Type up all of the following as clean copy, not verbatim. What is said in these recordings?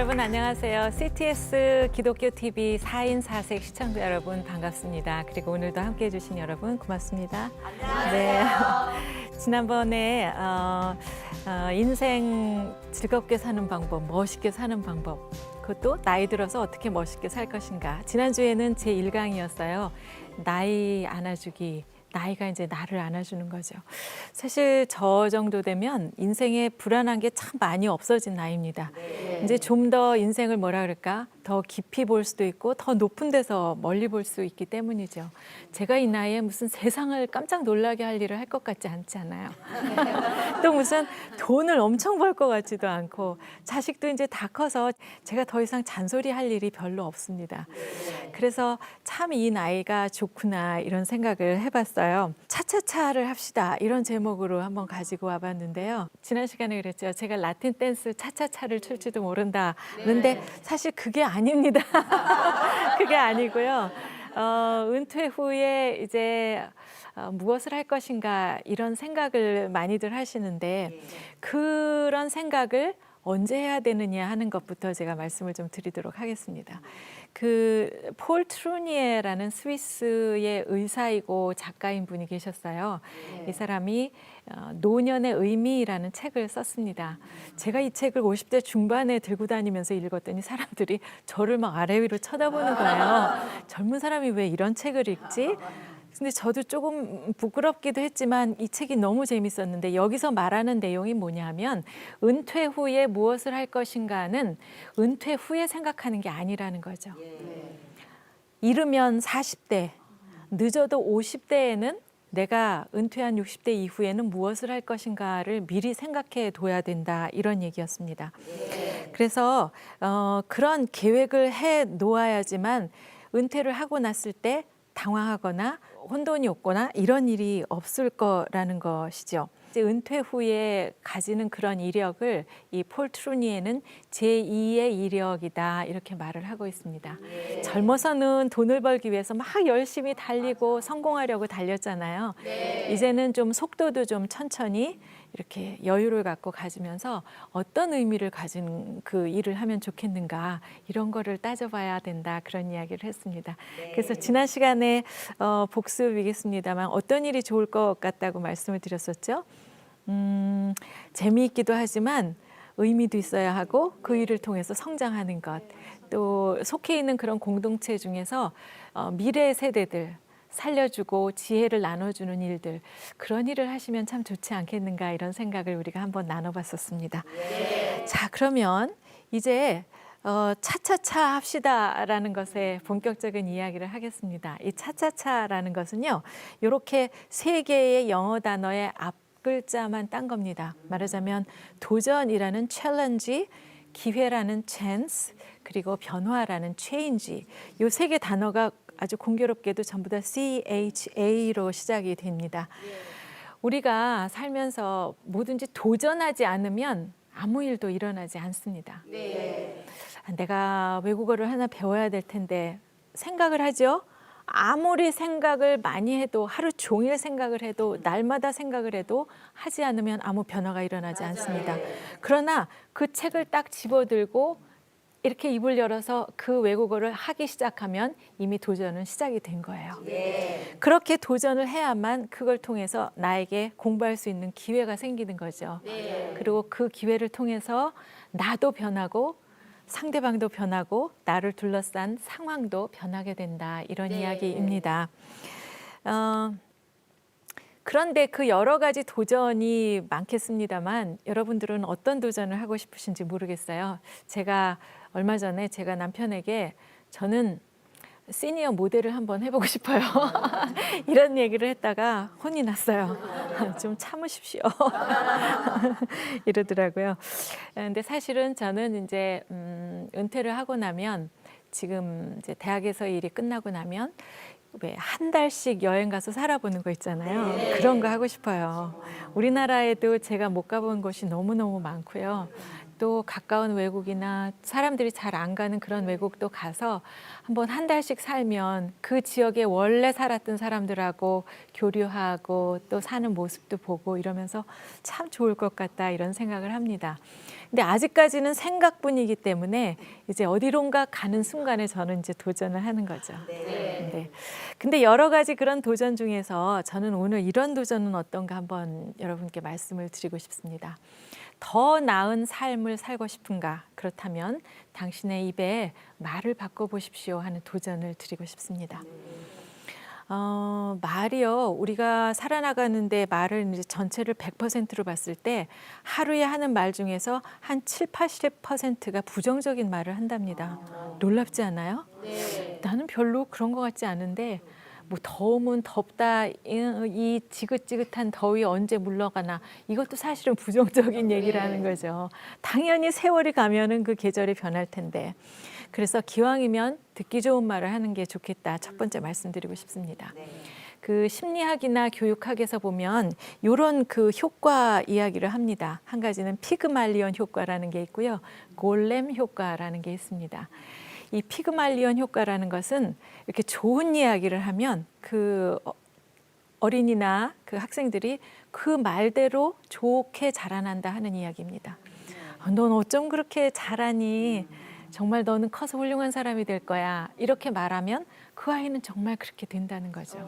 여러분 안녕하세요. CTS 기독교 TV 4인 4색 시청자 여러분 반갑습니다. 그리고 오늘도 함께해 주신 여러분 고맙습니다. 안녕하세요. 네. 지난번에 인생 즐겁게 사는 방법, 멋있게 사는 방법, 그것도 나이 들어서 어떻게 멋있게 살 것인가. 지난주에는 제 1강이었어요. 나이 안아주기. 나이가 이제 나를 안아주는 거죠. 사실 저 정도 되면 인생에 불안한 게 참 많이 없어진 나이입니다. 네. 이제 좀 더 인생을 뭐라 그럴까? 더 깊이 볼 수도 있고 더 높은 데서 멀리 볼 수 있기 때문이죠. 제가 이 나이에 무슨 세상을 깜짝 놀라게 할 일을 할 것 같지 않지 않아요. 또 무슨 돈을 엄청 벌 것 같지도 않고 자식도 이제 다 커서 제가 더 이상 잔소리 할 일이 별로 없습니다. 그래서 참 이 나이가 좋구나 이런 생각을 해봤어요. 차차차를 합시다 이런 제목으로 한번 가지고 와봤는데요. 지난 시간에 그랬죠. 제가 라틴 댄스 차차차를 출지도 모른다. 그런데 사실 그게 아닙니다. 그게 아니고요. 은퇴 후에 이제 무엇을 할 것인가 이런 생각을 많이들 하시는데 그런 생각을 언제 해야 되느냐 하는 것부터 제가 말씀을 좀 드리도록 하겠습니다. 그 폴 트루니에라는 스위스의 의사이고 작가인 분이 계셨어요. 이 사람이 노년의 의미라는 책을 썼습니다. 제가 이 책을 50대 중반에 들고 다니면서 읽었더니 사람들이 저를 막 아래 위로 쳐다보는 거예요. 젊은 사람이 왜 이런 책을 읽지? 근데 저도 조금 부끄럽기도 했지만 이 책이 너무 재밌었는데 여기서 말하는 내용이 뭐냐면 은퇴 후에 무엇을 할 것인가는 은퇴 후에 생각하는 게 아니라는 거죠. 이르면 40대, 늦어도 50대에는 내가 은퇴한 60대 이후에는 무엇을 할 것인가를 미리 생각해 둬야 된다 이런 얘기였습니다. 그래서 그런 계획을 해 놓아야지만 은퇴를 하고 났을 때 당황하거나 혼돈이 없거나 이런 일이 없을 거라는 것이죠. 이제 은퇴 후에 가지는 그런 이력을 이 폴 트루니에는 제2의 이력이다 이렇게 말을 하고 있습니다. 젊어서는 돈을 벌기 위해서 막 열심히 달리고 성공하려고 달렸잖아요. 이제는 좀 속도도 좀 천천히 이렇게 여유를 갖고 가지면서 어떤 의미를 가진 그 일을 하면 좋겠는가 이런 거를 따져봐야 된다 그런 이야기를 했습니다. 그래서 지난 시간에 복습이겠습니다만 어떤 일이 좋을 것 같다고 말씀을 드렸었죠. 재미있기도 하지만 의미도 있어야 하고 그 일을 통해서 성장하는 것, 또 속해 있는 그런 공동체 중에서 미래 세대들 살려주고 지혜를 나눠주는 일들, 그런 일을 하시면 참 좋지 않겠는가 이런 생각을 우리가 한번 나눠봤었습니다. 자, 그러면 이제 차차차 합시다라는 것에 본격적인 이야기를 하겠습니다. 이 차차차라는 것은요, 이렇게 세 개의 영어 단어의 앞 글자만 딴 겁니다. 말하자면 도전이라는 챌린지, 기회라는 찬스, 그리고 변화라는 체인지, 이 세 개 단어가 아주 공교롭게도 전부 다 CHA로 시작이 됩니다. 우리가 살면서 뭐든지 도전하지 않으면 아무 일도 일어나지 않습니다. 내가 외국어를 하나 배워야 될 텐데 생각을 하죠. 아무리 생각을 많이 해도 하루 종일 생각을 해도 날마다 생각을 해도 하지 않으면 아무 변화가 일어나지 않습니다. 그러나 그 책을 딱 집어들고 이렇게 입을 열어서 그 외국어를 하기 시작하면 이미 도전은 시작이 된 거예요. 그렇게 도전을 해야만 그걸 통해서 나에게 공부할 수 있는 기회가 생기는 거죠. 그리고 그 기회를 통해서 나도 변하고 상대방도 변하고 나를 둘러싼 상황도 변하게 된다 이런 이야기입니다. 그런데 그 여러 가지 도전이 많겠습니다만 여러분들은 어떤 도전을 하고 싶으신지 모르겠어요. 제가 얼마 전에 제가 남편에게 저는 시니어 모델을 한번 해보고 싶어요. 이런 얘기를 했다가 혼이 났어요. 좀 참으십시오. 이러더라고요. 근데 사실은 저는 이제 은퇴를 하고 나면 지금 이제 대학에서 일이 끝나고 나면 왜 한 달씩 여행 가서 살아보는 거 있잖아요. 그런 거 하고 싶어요. 우리나라에도 제가 못 가본 곳이 너무너무 많고요. 또 가까운 외국이나 사람들이 잘 안 가는 그런 외국도 가서 한번 한 달씩 살면 그 지역에 원래 살았던 사람들하고 교류하고 또 사는 모습도 보고 이러면서 참 좋을 것 같다 이런 생각을 합니다. 근데 아직까지는 생각뿐이기 때문에 이제 어디론가 가는 순간에 저는 이제 도전을 하는 거죠. 네. 근데 여러 가지 그런 도전 중에서 저는 오늘 이런 도전은 어떤가 한번 여러분께 말씀을 드리고 싶습니다. 더 나은 삶을 살고 싶은가? 그렇다면 당신의 입에 말을 바꿔보십시오 하는 도전을 드리고 싶습니다. 말이요. 우리가 살아나가는데 말을 이제 전체를 100%로 봤을 때 하루에 하는 말 중에서 한 7, 80%가 부정적인 말을 한답니다. 놀랍지 않아요? 네. 나는 별로 그런 것 같지 않은데 뭐 더우면 덥다, 이 지긋지긋한 더위 언제 물러가나 이것도 사실은 부정적인 얘기라는 거죠. 당연히 세월이 가면은 그 계절이 변할 텐데 그래서 기왕이면 듣기 좋은 말을 하는 게 좋겠다. 첫 번째 말씀드리고 싶습니다. 그 심리학이나 교육학에서 보면 이런 그 효과 이야기를 합니다. 한 가지는 피그말리온 효과라는 게 있고요. 골렘 효과라는 게 있습니다. 이 피그말리온 효과라는 것은 이렇게 좋은 이야기를 하면 그 어린이나 그 학생들이 그 말대로 좋게 자라난다 하는 이야기입니다. 넌 어쩜 그렇게 잘하니? 정말 너는 커서 훌륭한 사람이 될 거야. 이렇게 말하면 그 아이는 정말 그렇게 된다는 거죠.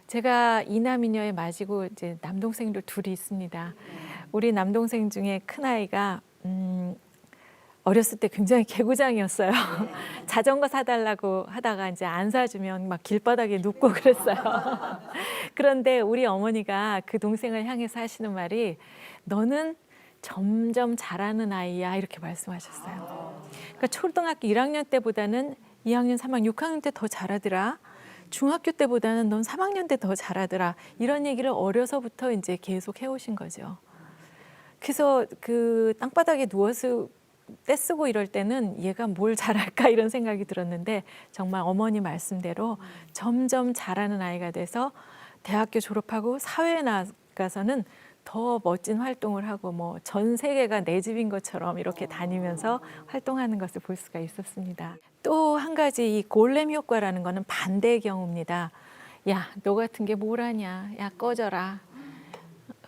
제가 이남이녀에 맞이고 이제 남동생들 둘이 있습니다. 우리 남동생 중에 큰 아이가 어렸을 때 굉장히 개구장이었어요. 자전거 사달라고 하다가 이제 안 사주면 막 길바닥에 눕고 그랬어요. 그런데 우리 어머니가 그 동생을 향해서 하시는 말이 너는 점점 잘하는 아이야 이렇게 말씀하셨어요. 그러니까 초등학교 1학년 때보다는 2학년, 3학년, 6학년 때 더 잘하더라. 중학교 때보다는 넌 3학년 때 더 잘하더라. 이런 얘기를 어려서부터 이제 계속 해오신 거죠. 그래서 그 땅바닥에 누워서 떼쓰고 이럴 때는 얘가 뭘 잘할까 이런 생각이 들었는데 정말 어머니 말씀대로 점점 잘하는 아이가 돼서 대학교 졸업하고 사회에 나가서는 더 멋진 활동을 하고 뭐 전 세계가 내 집인 것처럼 이렇게 다니면서 활동하는 것을 볼 수가 있었습니다. 또 한 가지 이 골렘 효과라는 거는 반대의 경우입니다. 야, 너 같은 게 뭘 하냐? 야, 꺼져라.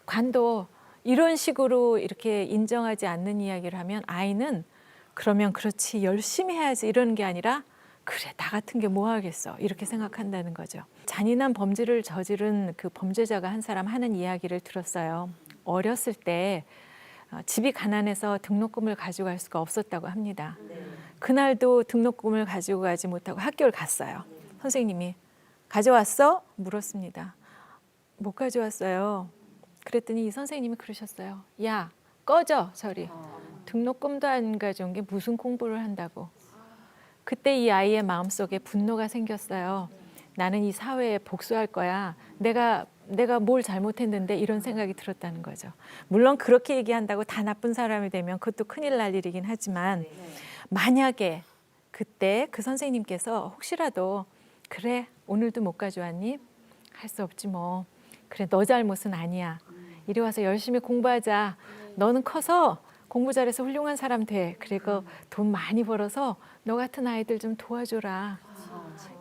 관둬. 이런 식으로 이렇게 인정하지 않는 이야기를 하면 아이는 그러면 그렇지 열심히 해야지 이러는 게 아니라 그래 나 같은 게 뭐 하겠어 이렇게 생각한다는 거죠. 잔인한 범죄를 저지른 그 범죄자가 한 사람 하는 이야기를 들었어요. 어렸을 때 집이 가난해서 등록금을 가지고 갈 수가 없었다고 합니다. 그날도 등록금을 가지고 가지 못하고 학교를 갔어요. 선생님이 가져왔어? 물었습니다. 못 가져왔어요. 그랬더니 이 선생님이 그러셨어요. 야, 꺼져 저리. 등록금도 안 가져온 게 무슨 공부를 한다고. 그때 이 아이의 마음속에 분노가 생겼어요. 나는 이 사회에 복수할 거야. 내가 뭘 잘못했는데 이런 생각이 들었다는 거죠. 물론 그렇게 얘기한다고 다 나쁜 사람이 되면 그것도 큰일 날 일이긴 하지만 만약에 그때 그 선생님께서 혹시라도 그래 오늘도 못 가져왔니? 할 수 없지 뭐. 그래 너 잘못은 아니야. 이리 와서 열심히 공부하자. 너는 커서 공부 잘해서 훌륭한 사람 돼. 그리고 돈 많이 벌어서 너 같은 아이들 좀 도와줘라.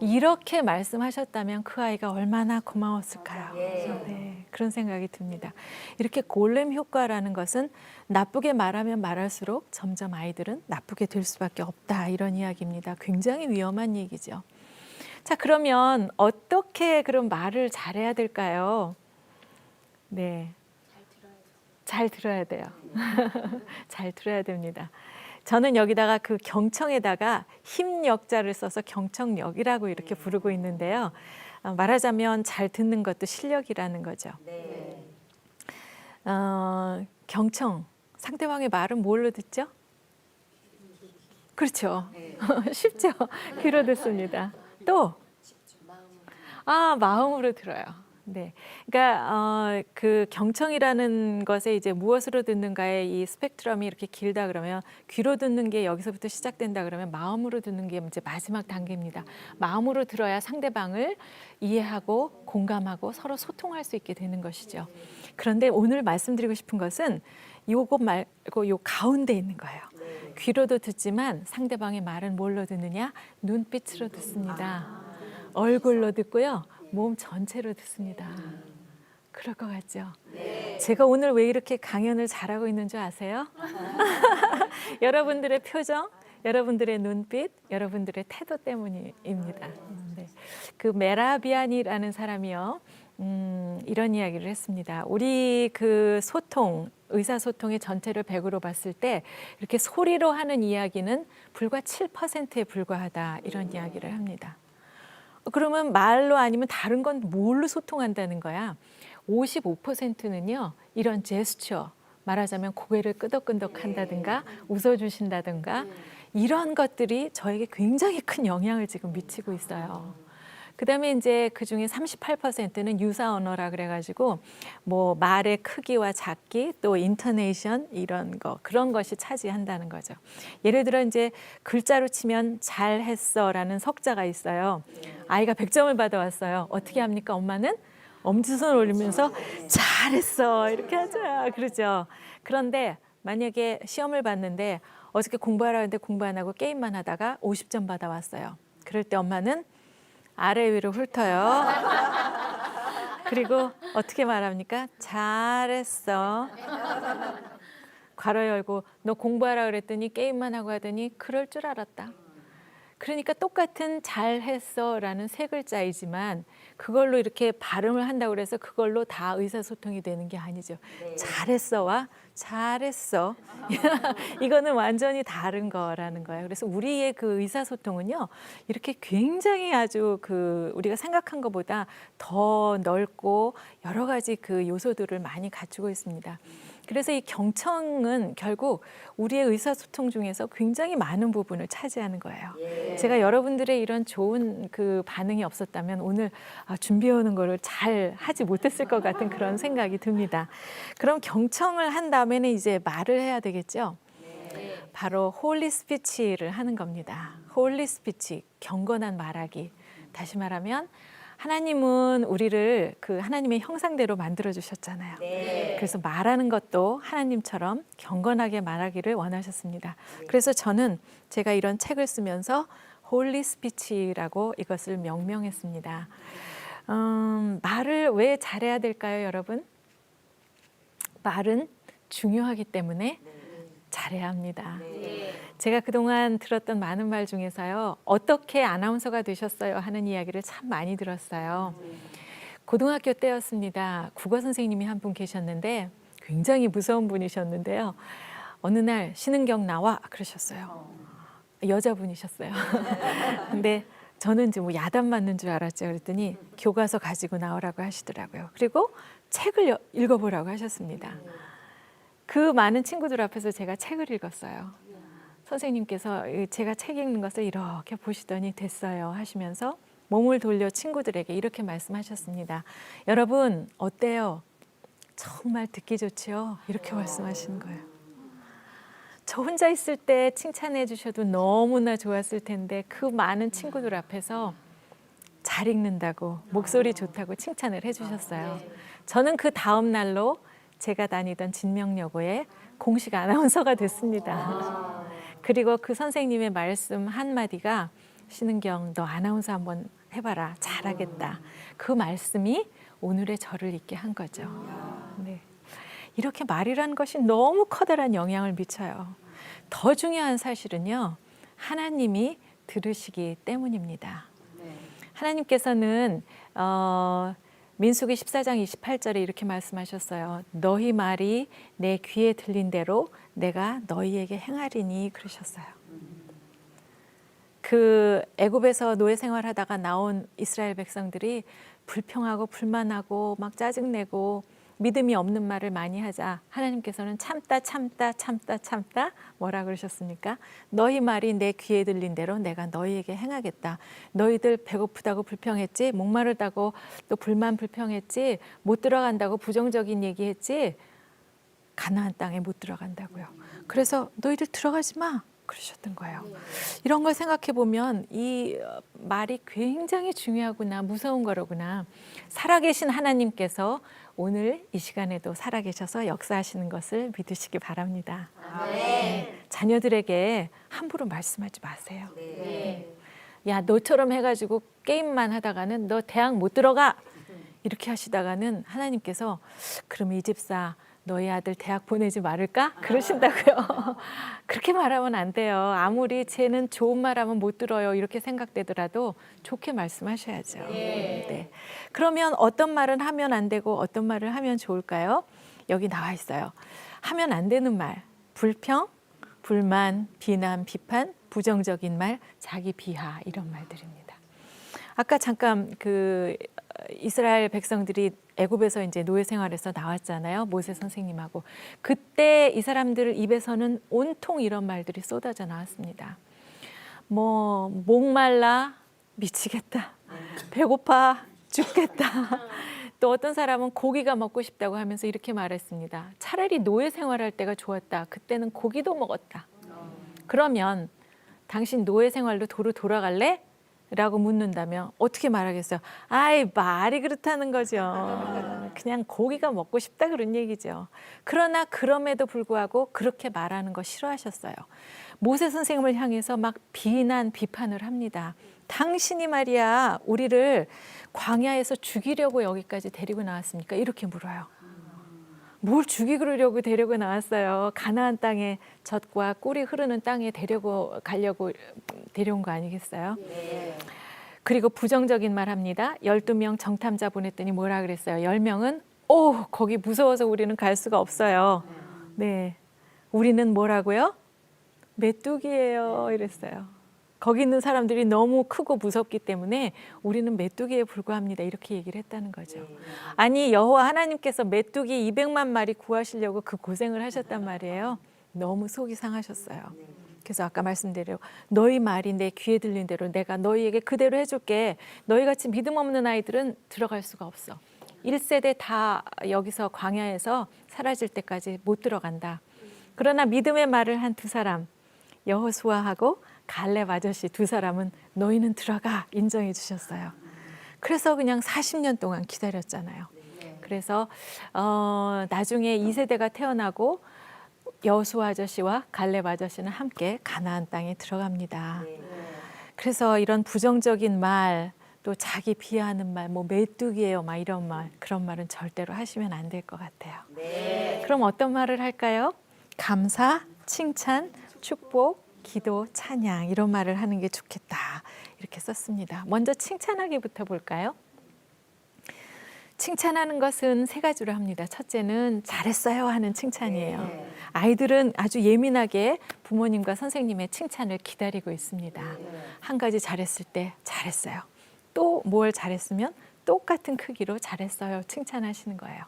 이렇게 말씀하셨다면 그 아이가 얼마나 고마웠을까요? 네, 그런 생각이 듭니다. 이렇게 골렘 효과라는 것은 나쁘게 말하면 말할수록 점점 아이들은 나쁘게 될 수밖에 없다. 이런 이야기입니다. 굉장히 위험한 얘기죠. 자, 그러면 어떻게 그런 말을 잘해야 될까요? 네. 잘 들어야 돼요. 잘 들어야 됩니다. 저는 여기다가 그 경청에다가 힘역자를 써서 경청력이라고 이렇게 부르고 있는데요. 말하자면 잘 듣는 것도 실력이라는 거죠. 경청, 상대방의 말은 뭘로 듣죠? 그렇죠. 쉽죠. 귀로 듣습니다. 또 마음으로 들어요. 네. 그러니까 그 경청이라는 것에 이제 무엇으로 듣는가의 이 스펙트럼이 이렇게 길다 그러면 귀로 듣는 게 여기서부터 시작된다 그러면 마음으로 듣는 게 이제 마지막 단계입니다. 마음으로 들어야 상대방을 이해하고 공감하고 서로 소통할 수 있게 되는 것이죠. 그런데 오늘 말씀드리고 싶은 것은 요거 말고 요 가운데 있는 거예요. 귀로도 듣지만 상대방의 말은 뭘로 듣느냐? 눈빛으로 듣습니다. 얼굴로 듣고요. 몸 전체로 듣습니다. 그럴 것 같죠? 제가 오늘 왜 이렇게 강연을 잘하고 있는 줄 아세요? 여러분들의 표정, 여러분들의 눈빛, 여러분들의 태도 때문입니다. 네. 그 메라비안이라는 사람이요. 이런 이야기를 했습니다. 우리 그 소통, 의사소통의 전체를 100으로 봤을 때 이렇게 소리로 하는 이야기는 불과 7%에 불과하다 이런 이야기를 합니다. 그러면 말로 아니면 다른 건 뭘로 소통한다는 거야? 55%는요. 이런 제스처, 말하자면 고개를 끄덕끄덕 한다든가 웃어주신다든가 이런 것들이 저에게 굉장히 큰 영향을 지금 미치고 있어요. 그다음에 이제 그중에 38%는 유사 언어라 그래가지고 뭐 말의 크기와 작기 또 인터네이션 이런 거 그런 것이 차지한다는 거죠. 예를 들어 이제 글자로 치면 잘했어라는 석자가 있어요. 아이가 100점을 받아왔어요. 어떻게 합니까? 엄마는 엄지손을 올리면서 잘했어 이렇게 하죠. 그러죠. 그런데 만약에 시험을 봤는데 어저께 공부하라 했는데 공부 안 하고 게임만 하다가 50점 받아왔어요. 그럴 때 엄마는 아래 위로 훑어요. 그리고 어떻게 말합니까? 잘했어. 괄호 열고 너 공부하라 그랬더니 게임만 하고 하더니 그럴 줄 알았다. 그러니까 똑같은 잘했어라는 세 글자이지만 그걸로 이렇게 발음을 한다고 그래서 그걸로 다 의사소통이 되는 게 아니죠. 잘했어와 잘했어. 이거는 완전히 다른 거라는 거예요. 그래서 우리의 그 의사소통은요, 이렇게 굉장히 아주 그 우리가 생각한 것보다 더 넓고 여러 가지 그 요소들을 많이 갖추고 있습니다. 그래서 이 경청은 결국 우리의 의사소통 중에서 굉장히 많은 부분을 차지하는 거예요. 제가 여러분들의 이런 좋은 그 반응이 없었다면 오늘 준비해오는 거를 잘 하지 못했을 것 같은 그런 생각이 듭니다. 그럼 경청을 한 다음에는 이제 말을 해야 되겠죠? 바로 홀리 스피치를 하는 겁니다. 홀리 스피치, 경건한 말하기. 다시 말하면 하나님은 우리를 그 하나님의 형상대로 만들어 주셨잖아요. 그래서 말하는 것도 하나님처럼 경건하게 말하기를 원하셨습니다. 그래서 저는 제가 이런 책을 쓰면서 홀리 스피치라고 이것을 명명했습니다. 말을 왜 잘해야 될까요, 여러분? 말은 중요하기 때문에 잘해야 합니다. 제가 그동안 들었던 많은 말 중에서요. 어떻게 아나운서가 되셨어요? 하는 이야기를 참 많이 들었어요. 고등학교 때였습니다. 국어 선생님이 한 분 계셨는데 굉장히 무서운 분이셨는데요. 어느 날 신은경 나와 그러셨어요. 여자분이셨어요. 근데 저는 이제 뭐 야단 맞는 줄 알았죠. 그랬더니 교과서 가지고 나오라고 하시더라고요. 그리고 책을 읽어보라고 하셨습니다. 그 많은 친구들 앞에서 제가 책을 읽었어요. 선생님께서 제가 책 읽는 것을 이렇게 보시더니 됐어요 하시면서 몸을 돌려 친구들에게 이렇게 말씀하셨습니다. 여러분 어때요? 정말 듣기 좋지요? 이렇게 말씀하시는 거예요. 저 혼자 있을 때 칭찬해 주셔도 너무나 좋았을 텐데 그 많은 친구들 앞에서 잘 읽는다고 목소리 좋다고 칭찬을 해주셨어요. 저는 그 다음 날로 제가 다니던 진명여고의 공식 아나운서가 됐습니다. 그리고 그 선생님의 말씀 한마디가 신은경 너 아나운서 한번 해봐라 잘하겠다. 그 말씀이 오늘의 저를 있게 한 거죠. 네. 이렇게 말이라는 것이 너무 커다란 영향을 미쳐요. 더 중요한 사실은요. 하나님이 들으시기 때문입니다. 하나님께서는 민수기 14장 28절에 이렇게 말씀하셨어요. 너희 말이 내 귀에 들린 대로 내가 너희에게 행하리니 그러셨어요. 그 애굽에서 노예 생활하다가 나온 이스라엘 백성들이 불평하고 불만하고 막 짜증내고 믿음이 없는 말을 많이 하자. 하나님께서는 참다 뭐라 그러셨습니까? 너희 말이 내 귀에 들린 대로 내가 너희에게 행하겠다. 너희들 배고프다고 불평했지, 목마르다고 또 불평했지, 못 들어간다고 부정적인 얘기했지, 가나안 땅에 못 들어간다고요. 그래서 너희들 들어가지 마 그러셨던 거예요. 이런 걸 생각해 보면 이 말이 굉장히 중요하구나, 무서운 거로구나. 살아계신 하나님께서 오늘 이 시간에도 살아계셔서 역사하시는 것을 믿으시기 바랍니다. 자녀들에게 함부로 말씀하지 마세요. 야, 너처럼 해가지고 게임만 하다가는 너 대학 못 들어가 이렇게 하시다가는 하나님께서 그럼 이 집사 너희 아들 대학 보내지 말을까? 그러신다고요. 그렇게 말하면 안 돼요. 아무리 쟤는 좋은 말하면 못 들어요 이렇게 생각되더라도 좋게 말씀하셔야죠. 네. 그러면 어떤 말은 하면 안 되고 어떤 말을 하면 좋을까요? 여기 나와 있어요. 하면 안 되는 말, 불평, 불만, 비난, 비판, 부정적인 말, 자기 비하 이런 말들입니다. 아까 잠깐 그 이스라엘 백성들이 애굽에서 이제 노예 생활에서 나왔잖아요. 모세 선생님하고. 그때 이 사람들 입에서는 온통 이런 말들이 쏟아져 나왔습니다. 뭐 목말라 미치겠다. 배고파 죽겠다. 또 어떤 사람은 고기가 먹고 싶다고 하면서 이렇게 말했습니다. 차라리 노예 생활할 때가 좋았다. 그때는 고기도 먹었다. 그러면 당신 노예 생활로 도로 돌아갈래? 라고 묻는다면 어떻게 말하겠어요? 아이, 말이 그렇다는 거죠. 그냥 고기가 먹고 싶다 그런 얘기죠. 그러나 그럼에도 불구하고 그렇게 말하는 거 싫어하셨어요. 모세 선생님을 향해서 막 비난, 비판을 합니다. 당신이 말이야 우리를 광야에서 죽이려고 여기까지 데리고 나왔습니까? 이렇게 물어요. 뭘 죽이려고 데리고 나왔어요. 가나안 땅에 젖과 꿀이 흐르는 땅에 가려고 데려온 거 아니겠어요? 네. 그리고 부정적인 말 합니다. 12명 정탐자 보냈더니 뭐라 그랬어요? 10명은 거기 무서워서 우리는 갈 수가 없어요. 네, 우리는 뭐라고요? 메뚜기예요 이랬어요. 거기 있는 사람들이 너무 크고 무섭기 때문에 우리는 메뚜기에 불과합니다. 이렇게 얘기를 했다는 거죠. 아니 여호와 하나님께서 메뚜기 200만 마리 구하시려고 그 고생을 하셨단 말이에요. 너무 속이 상하셨어요. 그래서 아까 말씀대로 너희 말이 내 귀에 들린 대로 내가 너희에게 그대로 해줄게. 너희같이 믿음 없는 아이들은 들어갈 수가 없어. 1세대 다 여기서 광야에서 사라질 때까지 못 들어간다. 그러나 믿음의 말을 한 두 사람 여호수아하고 갈렙 아저씨 두 사람은 너희는 들어가 인정해 주셨어요. 그래서 그냥 40년 동안 기다렸잖아요. 그래서 나중에 2세대가 태어나고 여호수아 아저씨와 갈렙 아저씨는 함께 가나안 땅에 들어갑니다. 그래서 이런 부정적인 말, 또 자기 비하하는 말, 뭐 메뚜기예요, 막 이런 말, 그런 말은 절대로 하시면 안 될 것 같아요. 그럼 어떤 말을 할까요? 감사, 칭찬, 축복, 기도, 찬양 이런 말을 하는 게 좋겠다 이렇게 썼습니다. 먼저 칭찬하기부터 볼까요? 칭찬하는 것은 세 가지로 합니다. 첫째는 잘했어요 하는 칭찬이에요. 아이들은 아주 예민하게 부모님과 선생님의 칭찬을 기다리고 있습니다. 한 가지 잘했을 때 잘했어요. 또 뭘 잘했으면 똑같은 크기로 잘했어요 칭찬하시는 거예요.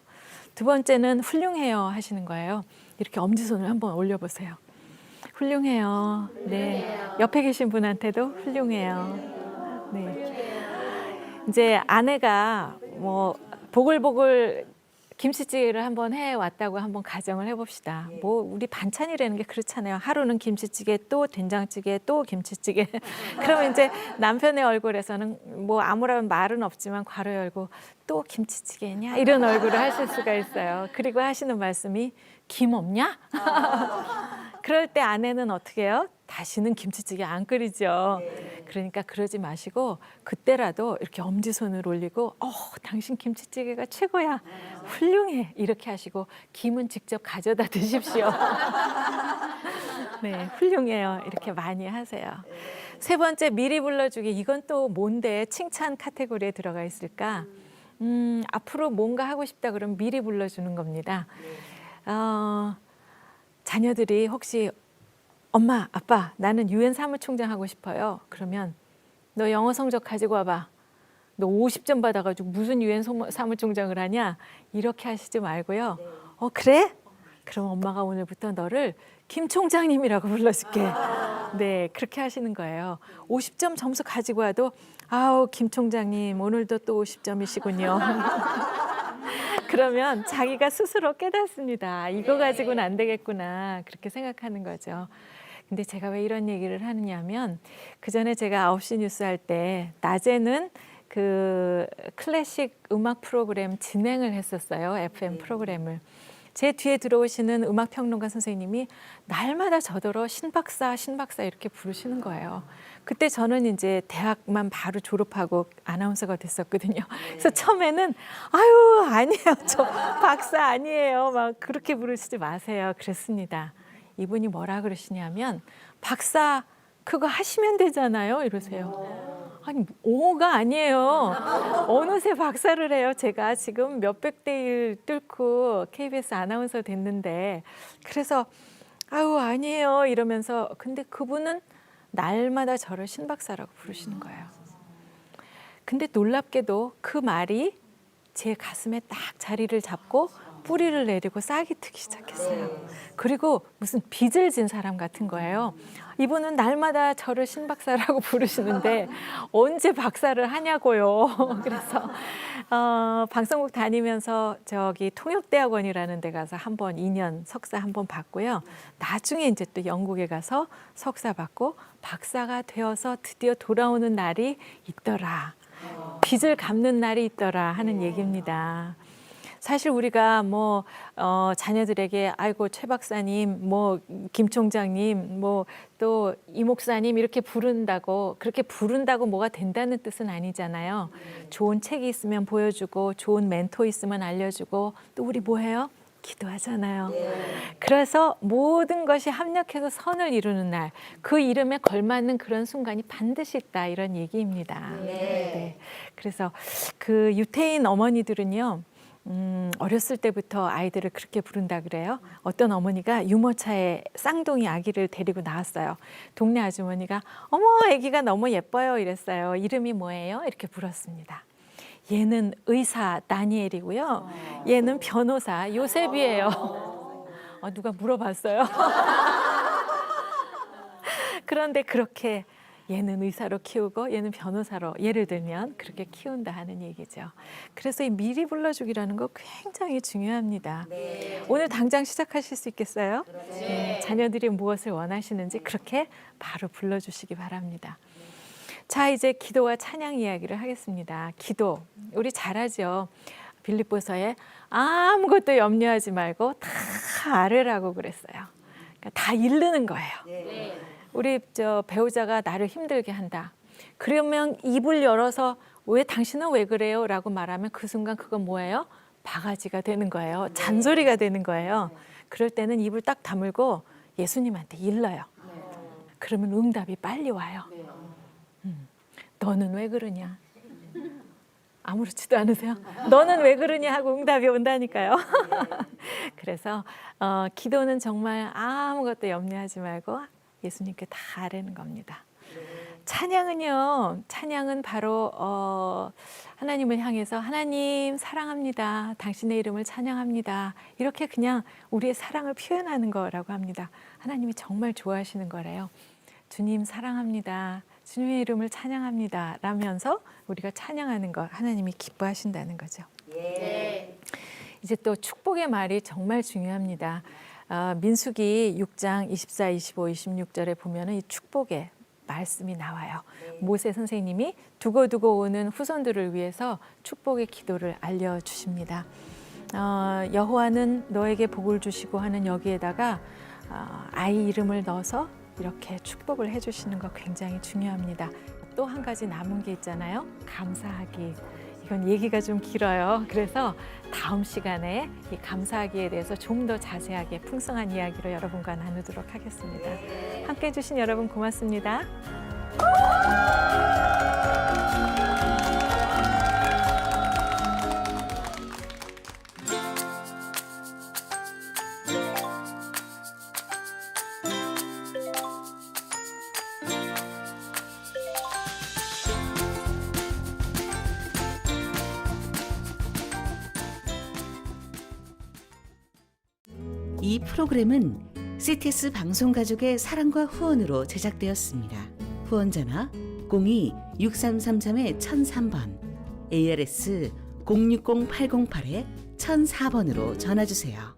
두 번째는 훌륭해요 하시는 거예요. 이렇게 엄지손을 한번 올려보세요. 훌륭해요. 네. 옆에 계신 분한테도 훌륭해요. 네. 이제 아내가 뭐 보글보글 김치찌개를 한번 해왔다고 한번 가정을 해봅시다. 뭐 우리 반찬이라는 게 그렇잖아요. 하루는 김치찌개, 또 된장찌개, 또 김치찌개. 그러면 이제 남편의 얼굴에서는 뭐 아무런 말은 없지만 괄호 열고 또 김치찌개냐 이런 얼굴을 하실 수가 있어요. 그리고 하시는 말씀이 김 없냐? 그럴 때 아내는 어떻게 해요? 다시는 김치찌개 안 끓이죠. 그러니까 그러지 마시고 그때라도 이렇게 엄지손을 올리고 당신 김치찌개가 최고야. 훌륭해. 이렇게 하시고 김은 직접 가져다 드십시오. 네, 훌륭해요. 이렇게 많이 하세요. 세 번째, 미리 불러주기. 이건 또 뭔데 칭찬 카테고리에 들어가 있을까? 앞으로 뭔가 하고 싶다 그러면 미리 불러주는 겁니다. 자녀들이 혹시 엄마, 아빠, 나는 유엔 사무총장 하고 싶어요. 그러면 너 영어 성적 가지고 와봐. 너 50점 받아가지고 무슨 유엔 사무총장을 하냐? 이렇게 하시지 말고요. 그래? 그럼 엄마가 오늘부터 너를 김 총장님이라고 불러줄게. 네, 그렇게 하시는 거예요. 50점 점수 가지고 와도 아우 김 총장님 오늘도 또 50점이시군요. 그러면 자기가 스스로 깨닫습니다. 이거 가지고는 안 되겠구나. 그렇게 생각하는 거죠. 근데 제가 왜 이런 얘기를 하느냐면 그 전에 제가 9시 뉴스 할 때 낮에는 그 클래식 음악 프로그램 진행을 했었어요. FM 프로그램을. 제 뒤에 들어오시는 음악평론가 선생님이 날마다 저더러 신박사 이렇게 부르시는 거예요. 그때 저는 이제 대학만 바로 졸업하고 아나운서가 됐었거든요. 그래서 처음에는 아유 아니에요. 저 박사 아니에요. 막 그렇게 부르시지 마세요. 그랬습니다. 이분이 뭐라 그러시냐면 박사 그거 하시면 되잖아요. 이러세요. 아니 5가 아니에요. 어느새 박사를 해요. 제가 지금 몇백 대 1 뚫고 KBS 아나운서 됐는데 그래서 아유 아니에요 이러면서 근데 그분은 날마다 저를 신박사라고 부르시는 거예요. 근데 놀랍게도 그 말이 제 가슴에 딱 자리를 잡고 뿌리를 내리고 싹이 트기 시작했어요. 그리고 무슨 빚을 진 사람 같은 거예요. 이분은 날마다 저를 신박사라고 부르시는데 언제 박사를 하냐고요. 그래서 방송국 다니면서 저기 통역대학원이라는 데 가서 한번 2년 석사 한번 받고요. 나중에 이제 또 영국에 가서 석사 받고 박사가 되어서 드디어 돌아오는 날이 있더라. 빚을 갚는 날이 있더라 하는 얘기입니다. 사실 우리가 뭐 자녀들에게 아이고 최 박사님, 뭐 김 총장님, 뭐 또 이 목사님 이렇게 부른다고 그렇게 부른다고 뭐가 된다는 뜻은 아니잖아요. 좋은 책이 있으면 보여주고 좋은 멘토 있으면 알려주고 또 우리 뭐 해요? 기도하잖아요. 그래서 모든 것이 합력해서 선을 이루는 날, 그 이름에 걸맞는 그런 순간이 반드시 있다 이런 얘기입니다. 네. 그래서 그 유태인 어머니들은요. 어렸을 때부터 아이들을 그렇게 부른다 그래요. 어떤 어머니가 유모차에 쌍둥이 아기를 데리고 나왔어요. 동네 아주머니가 어머 아기가 너무 예뻐요 이랬어요. 이름이 뭐예요? 이렇게 물었습니다. 얘는 의사 다니엘이고요. 얘는 변호사 요셉이에요. 누가 물어봤어요. 그런데 그렇게 얘는 의사로 키우고 얘는 변호사로 예를 들면 그렇게 키운다 하는 얘기죠. 그래서 이 미리 불러주기라는 거 굉장히 중요합니다. 네. 오늘 당장 시작하실 수 있겠어요? 네. 자녀들이 무엇을 원하시는지 그렇게 바로 불러주시기 바랍니다. 자, 이제 기도와 찬양 이야기를 하겠습니다. 기도, 우리 잘하죠. 빌립보서에 아무것도 염려하지 말고 다 아뢰라고 그랬어요. 그러니까 다 이르는 거예요. 네. 우리 배우자가 나를 힘들게 한다. 그러면 입을 열어서 왜 당신은 왜 그래요? 라고 말하면 그 순간 그건 뭐예요? 바가지가 되는 거예요. 잔소리가 되는 거예요. 그럴 때는 입을 딱 다물고 예수님한테 일러요. 그러면 응답이 빨리 와요. 너는 왜 그러냐? 아무렇지도 않으세요? 너는 왜 그러냐 하고 응답이 온다니까요. 그래서 기도는 정말 아무것도 염려하지 말고 예수님께 다 아뢰는 겁니다. 찬양은 바로 하나님을 향해서 하나님 사랑합니다. 당신의 이름을 찬양합니다. 이렇게 그냥 우리의 사랑을 표현하는 거라고 합니다. 하나님이 정말 좋아하시는 거래요. 주님 사랑합니다. 주님의 이름을 찬양합니다. 라면서 우리가 찬양하는 것 하나님이 기뻐하신다는 거죠. 예. 이제 또 축복의 말이 정말 중요합니다. 민수기 6장 24, 25, 26절에 보면은 이 축복의 말씀이 나와요. 모세 선생님이 두고두고 오는 후손들을 위해서 축복의 기도를 알려주십니다. 여호와는 너에게 복을 주시고 하는 여기에다가 아이 이름을 넣어서 이렇게 축복을 해주시는 거 굉장히 중요합니다. 또 한 가지 남은 게 있잖아요. 감사하기. 이건 얘기가 좀 길어요. 그래서 다음 시간에 이 감사하기에 대해서 좀 더 자세하게 풍성한 이야기로 여러분과 나누도록 하겠습니다. 함께해 주신 여러분 고맙습니다. 이 프로그램은 CTS 방송가족의 사랑과 후원으로 제작되었습니다. 후원 전화 02-6333-1003번, ARS 060-808-1004번으로 전화 주세요.